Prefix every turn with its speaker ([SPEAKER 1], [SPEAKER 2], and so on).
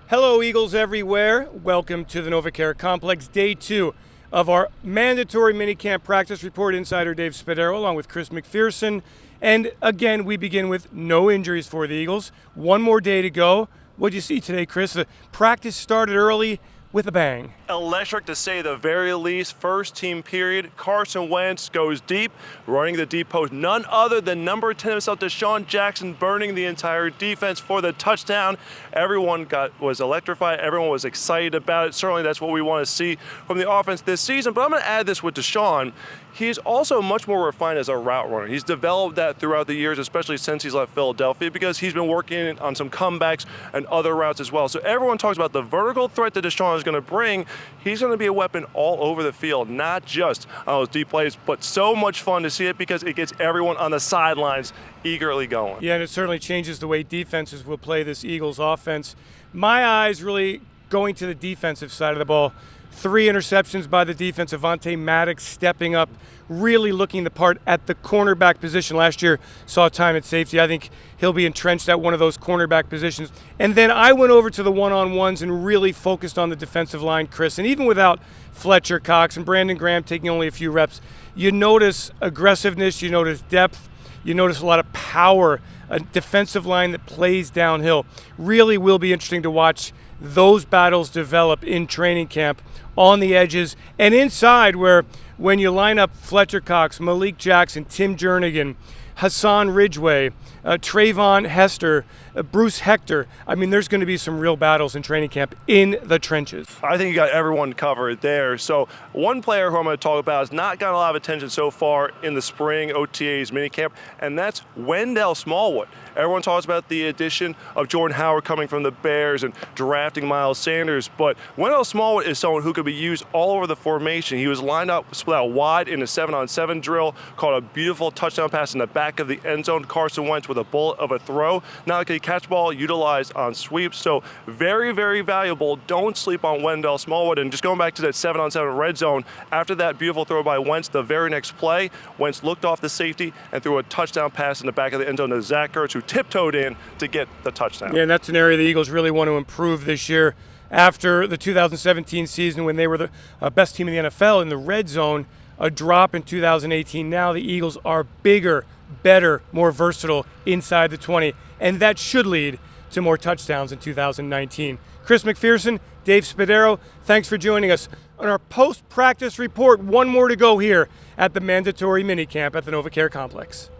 [SPEAKER 1] Hello, Eagles everywhere. Welcome to the NovaCare Complex, day 2 of our mandatory minicamp practice report. Insider Dave Spadaro along with Chris McPherson. And again, we begin with no injuries for the Eagles. One more day to go. What'd you see today, Chris? The practice started early with a bang.
[SPEAKER 2] Electric to say the very least. First team period. Carson Wentz goes deep, running the deep post. None other than number 10 himself, DeSean Jackson, burning the entire defense for the touchdown. Everyone was electrified. Everyone was excited about it. Certainly that's what we want to see from the offense this season. But I'm going to add this with DeSean. He's also much more refined as a route runner. He's developed that throughout the years, especially since he's left Philadelphia, because he's been working on some comebacks and other routes as well. So everyone talks about the vertical threat that DeSean is going to bring. He's going to be a weapon all over the field, not just on those deep plays, but so much fun to see it because it gets everyone on the sidelines eagerly going.
[SPEAKER 1] Yeah, and it certainly changes the way defenses will play this Eagles offense. My eyes really going to the defensive side of the ball. 3 interceptions by the defense. Avonte Maddox stepping up, really looking the part at the cornerback position. Last year saw time at safety. I think he'll be entrenched at one of those cornerback positions. And then I went over to the one-on-ones and really focused on the defensive line, Chris. And even without Fletcher Cox and Brandon Graham taking only a few reps, you notice aggressiveness, you notice depth, you notice a lot of power, a defensive line that plays downhill. Really will be interesting to watch those battles develop in training camp on the edges and inside, where when you line up Fletcher Cox, Malik Jackson, Tim Jernigan, Hassan Ridgeway, Trayvon Hester, Bruce Hector, I mean, there's going to be some real battles in training camp in the trenches.
[SPEAKER 2] I think you got everyone covered there. So one player who I'm going to talk about has not gotten a lot of attention so far in the spring OTAs minicamp, and that's Wendell Smallwood. Everyone talks about the addition of Jordan Howard coming from the Bears and drafting Miles Sanders, but Wendell Smallwood is someone who could be used all over the formation. He was lined up, split out wide in a 7-on-7 drill, caught a beautiful touchdown pass in the back of the end zone. Carson Wentz with a bullet of a throw. Not like a catch ball utilized on sweeps. So very, very valuable. Don't sleep on Wendell Smallwood. And just going back to that 7-on-7 red zone, after that beautiful throw by Wentz, the very next play, Wentz looked off the safety and threw a touchdown pass in the back of the end zone to Zach Ertz, who tiptoed in to get the touchdown.
[SPEAKER 1] Yeah, and that's an area the Eagles really want to improve this year. After the 2017 season, when they were the best team in the NFL in the red zone, a drop in 2018. Now the Eagles are bigger, better, more versatile inside the 20, and that should lead to more touchdowns in 2019. Chris McPherson, Dave Spadaro, thanks for joining us on our post-practice report. One more to go here at the mandatory minicamp at the NovaCare Complex.